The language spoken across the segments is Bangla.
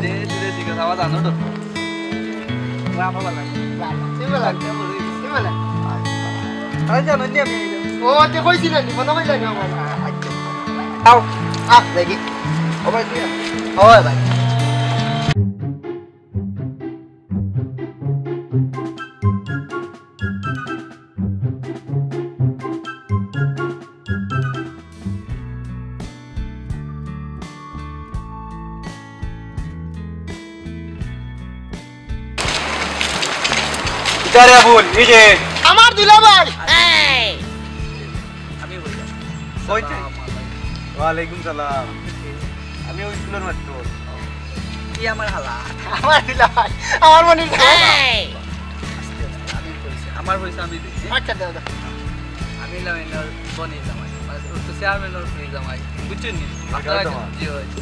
দে ধীরে ধীরে খাওয়া জানো তো রামা বালা সিমেলা সিমেলা আরে জানো নি আমি ও তে কইছিলেন নি মনে কইলেন না আমার আও দেখি ও ভাই তুই ও ভাই ইতারে বোন এই যে আমার দিলা ভাই আমি বললাম কইতে ওয়ালাইকুম সালাম আমি ওই স্কুলের মাত্র কি আমার হালা আমার দিলা ভাই আমার মনে আমি কইছি আমার পয়সা আমি দিছি আচ্ছা দাও দাও আমি লাইনার বনি জামাই মানে তো চেয়ারম্যানের ফ্রি জামাই বুঝছেন নি আপনারা জি হয়েছে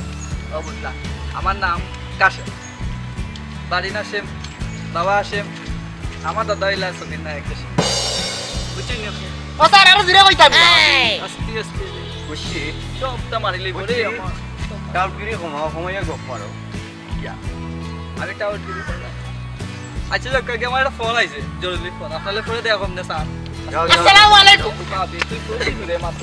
ও বুঝলাম আমার নাম কাশেম বাড়ি নাসেম বাবা আসেম আমার দাদা ইলা সদিন না একটা বুঝছেন নি আপনি ও স্যার আরো জিরে কইতাম আস্তে আস্তে বুঝছি সবটা মারিলি বলে আমার ডাউট করে কমাইয়া গপ মারো ইয়া আমি টাওয়ার দিবি করলাম আচ্ছা যাক কাকে আমার একটা ফোন আইছে জরুরি ফোন আপনালে পরে দেয়া কম না স্যার যাও যাও আসসালামু আলাইকুম বাবি তুই কোথায় রে মাত্র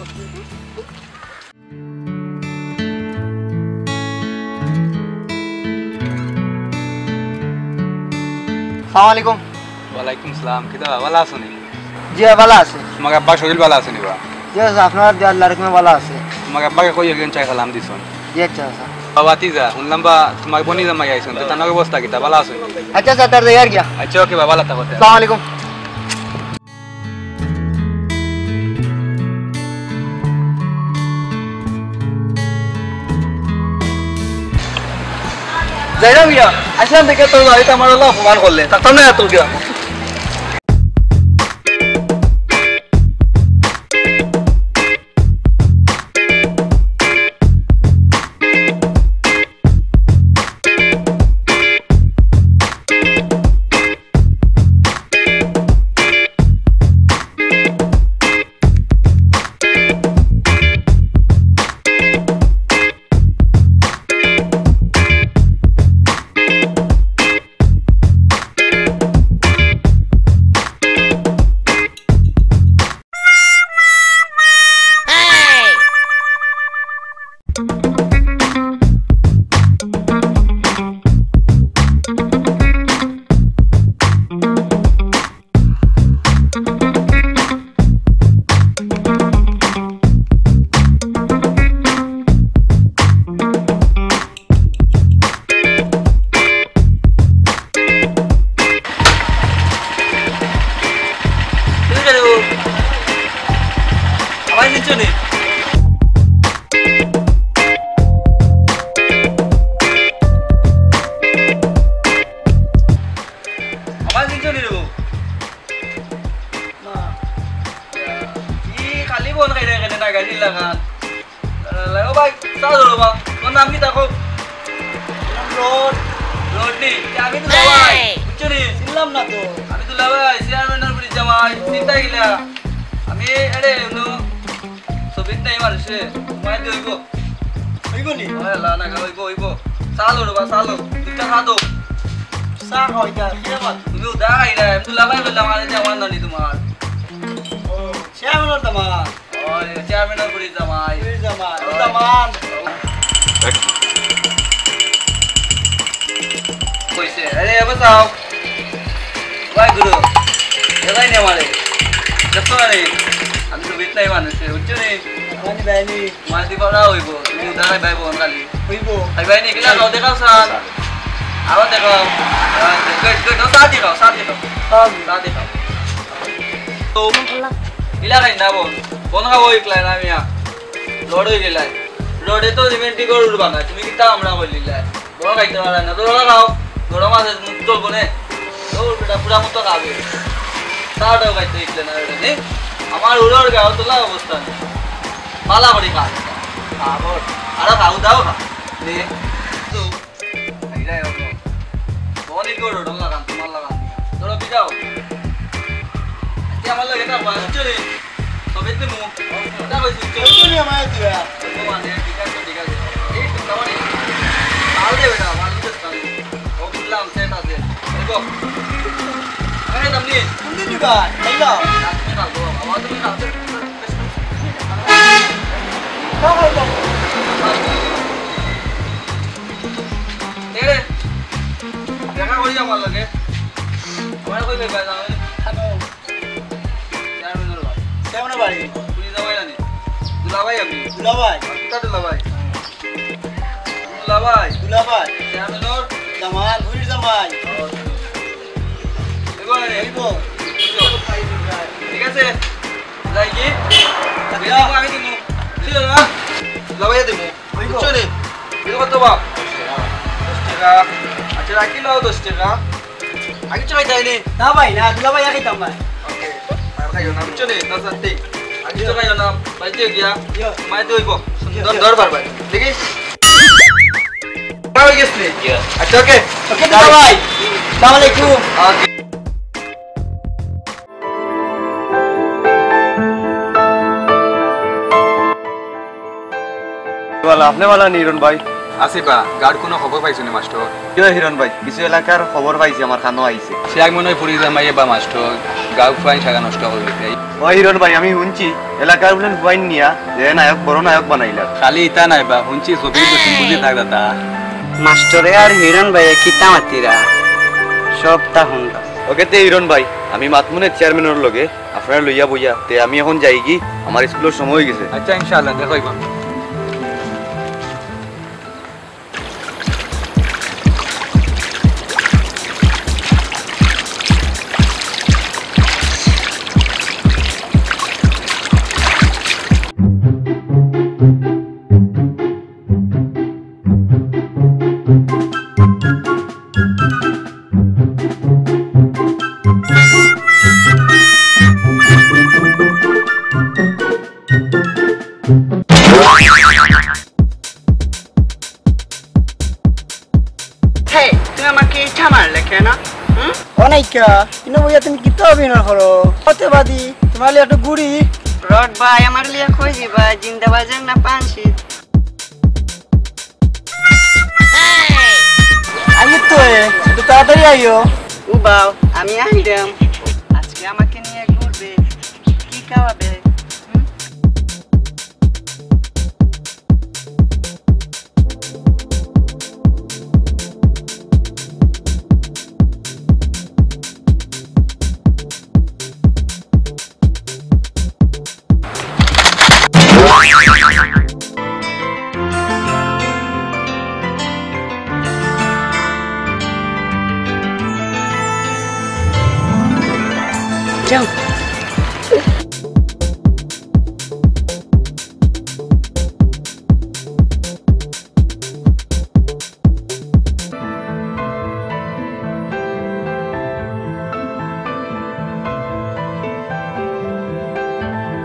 আসসালামু আলাইকুম ওয়ালাইকুম সালাম কিদা ভালো আছো নি জি ভালো আছে তোমার আব্বা শরীর ভালো আছে নি বা জি আপনার দেওয়ার লারকমে ভালো আছে তোমার আব্বাকে কই গেন চাই খালাম দিছন জি আচ্ছা স্যার বাবা তিজা শুনলাম বা তোমার বনি জামাই আইছন তো তার অবস্থা কিতা ভালো আছে আচ্ছা স্যার তার দেয়ার গিয়া আচ্ছা ওকে বাবা ভালো থাকো আসসালামু আলাইকুম যাইরা মিয়া আসলাম থেকে তোর বাড়িতে আমার হলো অপমান করলে থাকতাম না এত গিয়া আমার নিচে নেই আমার নিচে নেই কি খালি বোন খাই রে না গাড়ি লাগান ও ভাই চাও ধরো বা তোর নাম কি দেখো রোড রোড নি আমি তো ভাই বুঝছো নি চিনলাম না তো আমি তো ভাই চেয়ারম্যানের বাড়ি জামাই চিন্তা গিলা আমি এড়ে নো সবিত নাই মারছে মাই দইব হইব নি হলা না হইব চালো রে বা চালো দুটা খাদো চা খাইতা কি বাত তুমি উদা খাইলা আমি তো ভাই বললাম আরে জামাই নানি তোমার ও চেয়ারম্যানের জামাই ওই চেয়ারম্যানের বাড়ি জামাই জামাই ও জামান কইছে আরে বসাও ভাই গুরু এলাই নে আমারে দেখো রে আমি তো বিট নাই মানুষে বুঝছো নি মানি বাইনি মাটি পড়া হইব তুমি উদারাই ভাই বোন খালি হইব ভাই বাইনি কিলা গাও দেখাও সান আবার দেখাও তো সাথী খাও সাথী খাও তো কিলা খাই না বোন বোন খাবো ইকলাই না মিয়া লোড হয়ে গেলাই রোডে তো সিমেন্টি গরুর বাঙা তুমি কিতা আমরা বললিলাই বড় খাইতে পারে না তো খাও গরম আছে মুখ চলবো নে তোর বেটা পুরা মতো খাবে তাটাও খাইতে ইকলে না এটা নে আমার উড়োর গাও তোলা অবস্থা নেই পালা করি খা আবার আরো খাও দাও খা নে তো খাইলাই হলো বনি গরু ঢোলা কান তোমার লাগান তোরা বিজাও আজকে আমার লাগে না বাস চলে তবে তুমি ওটা কইছি চলে আমার দিবা মানে ঠিক আছে এই তো কামানি আল দে বেটা মাল তো কোনদিন দিবা খাইলাম তুমি খাবো বাবা তুমি খাও এরে দেখা করি আমার লাগে আমার কই ভাই যাও খাবো यार मिनर भाई কেমন বাড়ি पुलिस दवाई लानी दुलाभाई अभी দুলাভাই कितना दुलाभाई दुलाभाई দুলাভাই यार मिनर জামাল ঘুরির জামাই देखो ना এইবো ঠিক আছে যাই কি দিমু আমি দিমু ঠিক আছে না দুলাভাই দিমু বুঝছো নি দিতে কত বা 10 টাকা আচ্ছা রাখি নাও 10 টাকা আগে চাই তাইনি না ভাই না দুলাভাই খাইতাম ভাই ওকে আর খাইও না বুঝছো নি না সত্যি আগে তো খাইও না বাইতে গিয়া মাইতে হইব সুন্দর দরবার ভাই দেখিস পাওয়া গেছে আচ্ছা ওকে ওকে দুলাভাই আসসালামু আলাইকুম ওকে আপনি বলা নিরন ভাই আসিবা গার্ড কোনো খবর পাইছো নি মাস্টার কিয় হিরণ ভাই কিছু এলাকার খবর পাইছি আমার খানো আইছে সে এক মনে হয় পুরি জামাইয়ে বা মাস্টার গাও ফাইন শাখা নষ্ট করে দিতে ও হিরণ ভাই আমি শুনছি এলাকার বলেন হুয়াইন নিয়া যে নায়ক বড় নায়ক বানাইলা খালি ইতা নাই বা হুনছি ছবি তো বুঝি থাক দাদা মাস্টরে আর হিরণ ভাই কিতা মাতিরা সব তা হুন্ডা ওকে তে হিরণ ভাই আমি মাতমুনের চেয়ারম্যানের লগে আপনারা লইয়া বইয়া তে আমি এখন যাই কি আমার স্কুলের সময় হয়ে গেছে আচ্ছা ইনশাআল্লাহ দেখাইব তুমি আমাকে ইচ্ছা মারলে কেন অনেকা কিন্তু বইয়া তুমি কিতা অভিনয় করো কত বাদি তোমার একটু গুড়ি রড ভাই আমার লিয়া কই দিবা জিন্দাবাজার না পানসি আইয়ে তো একটু তাড়াতাড়ি আইও উবাও আমি আইলাম আজকে আমাকে নিয়ে ঘুরবে কি খাওয়াবে যাও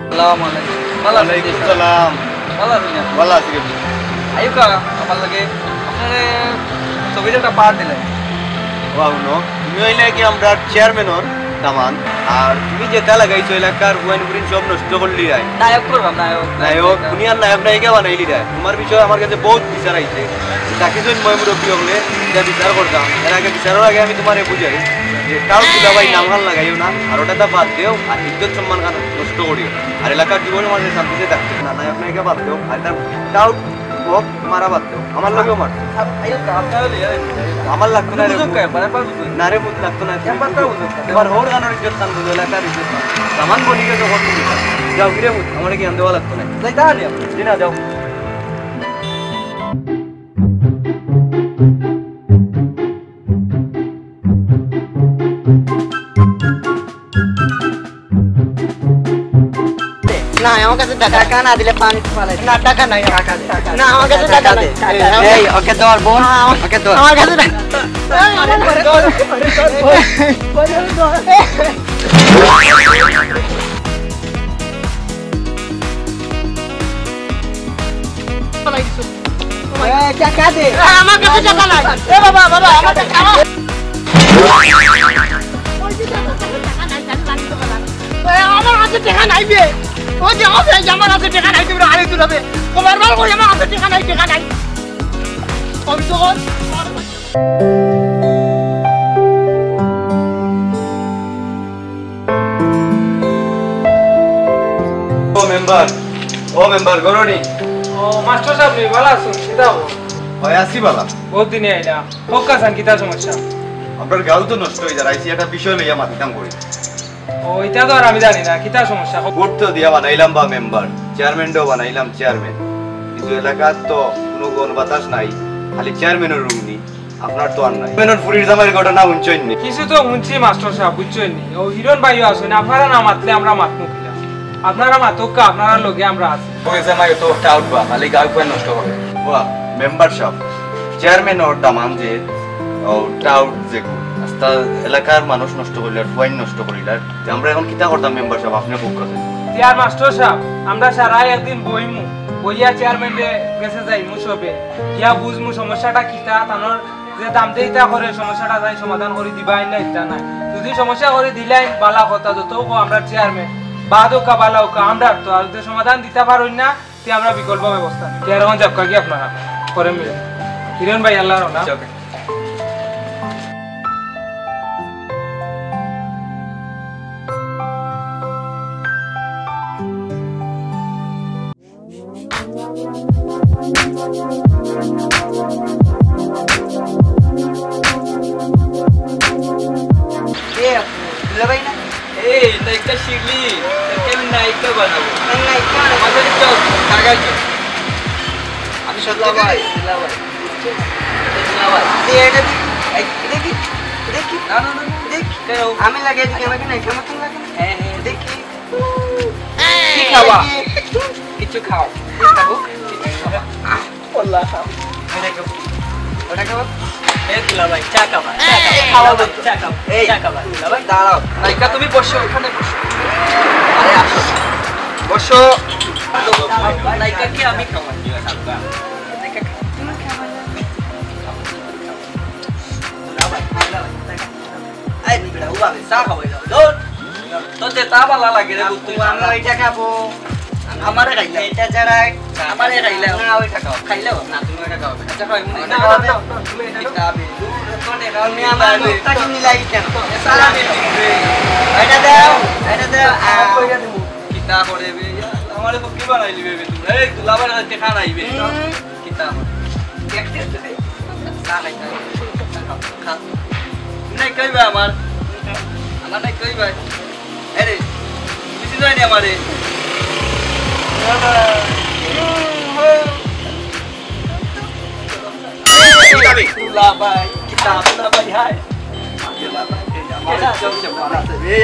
আসসালামু আলাইকুম ভালো আছেন ওয়ালাইকুম সালাম ভালো আছেন ভালো আছি আইও কা আমার লাগে আপনারে ছবিটা একটা পার দিলেন বাহুনো তুমি হইলে কি আমরা চেয়ারম্যানর দামান আর তুমি যেটা লাগাইছো এলাকার হুয়াইন গুড়িন সব নষ্ট করলি রায় নায়ক করবাম নায়ক নায়ক দুনিয়ার নায়ক নায়িকা বানাইলি রায় তোমার বিষয়ে আমার কাছে বহুত বিচার আইছে তাকে যদি মই মুরব্বী হলে এটা বিচার করতাম এর আগে বিচারের আগে আমি তোমারে বুঝাই যে কারো দুলাভাই নামগান লাগাইও না আর ওটা বাদ দেও আর ইজ্জত সম্মান গান নষ্ট করিও আর এলাকার জীবনের মাঝে শান্তিতে থাকতে না নায়ক নায়িকা বাদ দেও আর তাও হোক মারা বাদ দেও আমার লগেও মারতো আইও কা আপনারে লিয়া আমার লাগতো না রে বুঝুক কা পারে পার বুঝুক না রে বুঝ লাগতো না এবার কা বুঝুক এবার হোর গানের ইজ্জত কান বুঝো এলাকার ইজ্জত সামান বনিকে যখন তুমি যাও গিরে মুখ আমার জ্ঞান দেওয়া লাগতো না যাই তা দিয়া জি না যাও না আমার কাছে টাকা না দিলে পানি ফালাই না টাকা নাই টাকা না আমার কাছে টাকা নেই এই ওকে তোর বোন ওকে তোর আমার কাছে টাকা দে আমার কাছে টাকা নাই এ বাবা বাবা আমার টাকা আমার কাছে টাকা নাই বে ও যে আমার কাছে টাকা নাই তুমি আরে তুই হবে তোমার মাল কই আমার কাছে টাকা নাই আমি তো মেম্বার গরনি ও মাস্টার সাহেব নি ভালো আছো কিতা হবো হয় আসি বালা বহুত দিনে আইলা হোকা সান কিতা সমস্যা আপনার গাল তো নষ্ট হয়ে যায় আইসি একটা বিষয় লইয়া মাতিতাম করি ও এটা তো আর আমি জানি না কিতা সমস্যা ভোট তো দিয়া বানাইলাম বা মেম্বার চেয়ারম্যানও বানাইলাম চেয়ারম্যান কিন্তু এলাকার তো কোনো গণ বাতাস নাই খালি চেয়ারম্যানের রুম নি আপনার তো আর নাই চেয়ারম্যানের ফুরির জামাইয়ের ঘটনা শুনছেন নি কিছু তো শুনছি মাস্টার সাহেব বুঝছেন নি ও হিরণ ভাইও আসেন আপনারা না মাতলে আমরা মাতমু কিলা আপনারা মাতক আপনারা লগে আমরা আছি ওই জামাই তো টাউট বা খালি গাউ ফাইন নষ্ট করে বাহ মেম্বার সাহেব চেয়ারম্যান ওর দামান যে ও টাউট যে আস্তা এলাকার মানুষ নষ্ট করিল আর ফুয়াইন নষ্ট করিল আর আমরা এখন কিতা করতাম মেম্বার সাহেব আপনি খুব কথা চেয়ার মাস্টার সাহেব আমরা সারাই একদিন বইমু বইয়া চেয়ারম্যানে গেছে যাইমু সবে ইয়া বুঝমু সমস্যাটা কিতা তানোর যে দাম দেইতা করে সমস্যাটা যাই সমাধান করে দিবাই না ইতা নাই যদি সমস্যা করে দিলাই বালা কথা যত আমরা চেয়ারম্যান বাদও কা বালাও কা আমরা তো আর যদি সমাধান দিতে পারই না তে আমরা বিকল্প ব্যবস্থা নিই এরকম যাব কি আপনারা করে মিলে হিরণ ভাই আল্লাহর না এই নায়িকা শিখলি কেমন নায়িকা বানাবো আমাদের চল কাগজ আমি সত্যি ভাই দেখি না না না দেখি আমি লাগিয়ে দিই আমাকে নায়িকা মতন লাগে হ্যাঁ হ্যাঁ দেখি কি খাওয়া কিছু খাও খাবো ওলা খাও ওটা খাও এই তুলা ভাই চা খাবা খাওয়া দাও চা খাও এই চা খাবা তুলা ভাই দাঁড়াও নায়িকা তুমি বসো ওখানে বসো আরে আসো বসো নায়িকা কি আমি খাওয়াই নায়িকা তুমি খাওয়া তুলা ভাই আই নিবড়া উবাবে চা খাওয়াই দাও দৌড় তো যেটা ভালো লাগে রে তুই আমরা এটা খাবো আমারে খাইলা এটা যারা আমারে খাইলা না ওইটা খাও খাইলাও না তুমি ওইটা খাও এটা খাও না না তুমি এটা খাবে তোনে খাও নি আমার লোকটা কিনি লাগি কেন সারা নে এটা দাও কইরা দেবো কিতা করে বে আমারে তো কি বানাইলি বে তুই এই দুলাবার হাতে খানা আইবে কিতা দেখতে দে না নাই খা নাই কইবা আমার নাই কইবা আরে কিছু জানি আমারে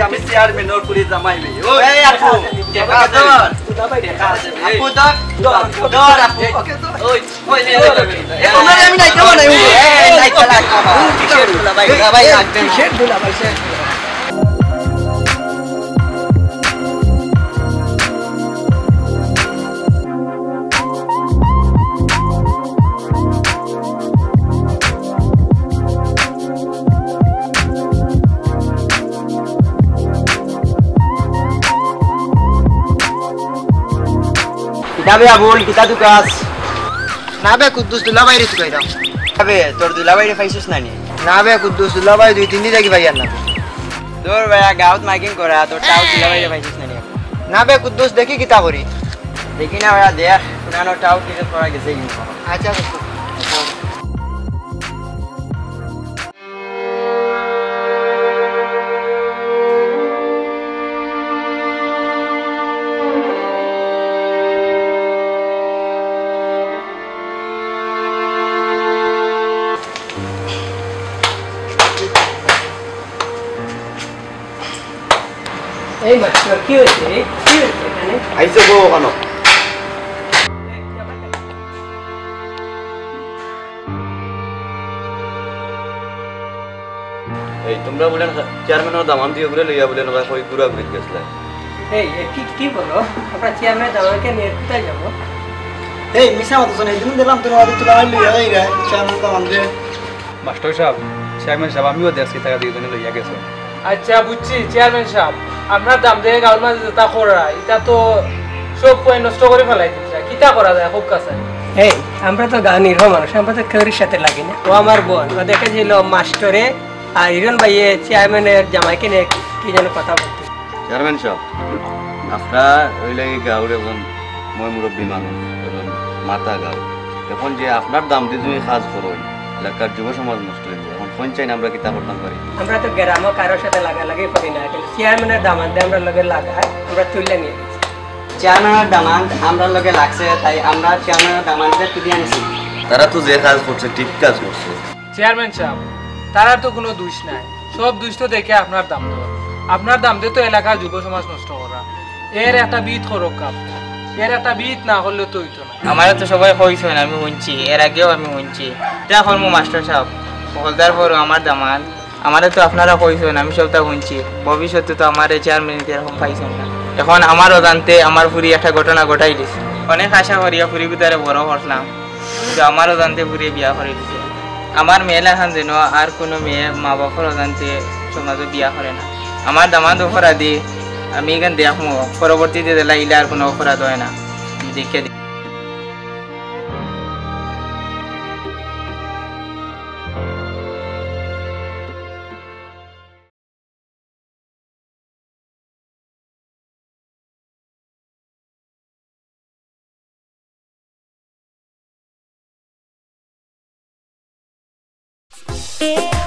আমি চেয়ারম্যান ওর পুলিশ জামাই কিতাবে আবুল কিতা দুকাস না বে কুদ্দুস দুলাভাই রে তুই দাও আবে তোর দুলাভাই রে পাইছিস না নি না বে কুদ্দুস দুলাভাই দুই তিন দিন লাগি ভাইয়ার না তোর ভাইয়া গাউত মাইকিং করা তোর টাউ দুলাভাই রে পাইছিস না নি না বে কুদ্দুস দেখি কিতা করি দেখি না ভাইয়া দেখ পুরানো টাউ কিরে করা গেছে কি আচ্ছা এই মাস্টার কি হয়েছে এখানে আইসো গো ওখানে এই তোমরা বলেন চেয়ারম্যানের দামান দিয়ে বলে লইয়া বলে না কই পুরা ঘুরে গেছলা এই কি বলো আমরা চেয়ারম্যান দামাকে নিয়ে কোথায় যাবো এই মিশা মত শুনে দিন দিলাম তুমি আদি তুলা লইয়া যাই রে চেয়ারম্যান তো আমাদের মাস্টার সাহেব চেয়ারম্যান সাহেব আমিও দেখছি টাকা দিয়ে জন্য লইয়া গেছো আচ্ছা বুঝছি চেয়ারম্যান সাহেব আপনার দাম দিয়ে গাঁর মাঝে যেটা করা এটা তো সব পয়েন্ট নষ্ট করে ফেলাই দিচ্ছে কিতা করা যায় খুব কাছে এই আমরা তো গানির মানুষ আমরা তো কেউরির সাথে লাগি না ও আমার বোন ও দেখেছিল মাস্টারে আর হিরণ ভাইয়ে চেয়ারম্যানের জামাইকে নিয়ে কি যেন কথা বলতে চেয়ারম্যান সাহেব আপনার ওই লাগি গাউরে এখন মই মুরব্বী মানুষ মাথা গাও এখন যে আপনার দাম দিয়ে তুমি কাজ করো এলাকার যুব সমাজ নষ্ট হয়ে যায় এখন কোন চাই না আমরা কিতা করতাম পারি আমরা তো গ্রামও কারোর সাথে লাগালাগি করি না চেয়ারম্যানের দামান দিয়ে আমরা লগে লাগাই আমরা তুলে নিয়ে গেছি চেয়ারম্যানের দামান আমরা লগে লাগছে তাই আমরা চেয়ারম্যানের দামানকে তুলে আনছি তারা তো যে কাজ করছে ঠিক কাজ করছে চেয়ারম্যান সাহেব তার তো কোনো দোষ নাই সব দোষ তো দেখে আপনার দাম দেওয়া আপনার দাম দিয়ে তো এলাকার যুব সমাজ নষ্ট করা এর একটা বিদ করক আপনি এর একটা বিদ না করলে তো হইতো না আমারও তো সবাই কইছেন আমি শুনছি এর আগেও আমি শুনছি এটা করবো মাস্টার সাহেব হলদার পর আমার দামান আমারে তো আপনারা কইছেন আমি সবটা শুনছি ভবিষ্যতে তো আমার চেয়ারম্যান এরকম পাইছেন না এখন আমার অজান্তে আমার ফুরি একটা ঘটনা ঘটাই দিছে অনেক আশা করিয়া ফুরি ভিতরে বড় করলাম কিন্তু আমার অজান্তে ফুরি বিয়া করে দিছে আমার মেয়েলা খান যেন আর কোনো মেয়ে মা বাবার অজান্তে সমাজে বিয়া করে না আমার দামাদ অপরাধী আমি এখান দেখবো পরবর্তীতে দিলে আর কোনো অপরাধ হয় না আমি দেখে দিই Yeah.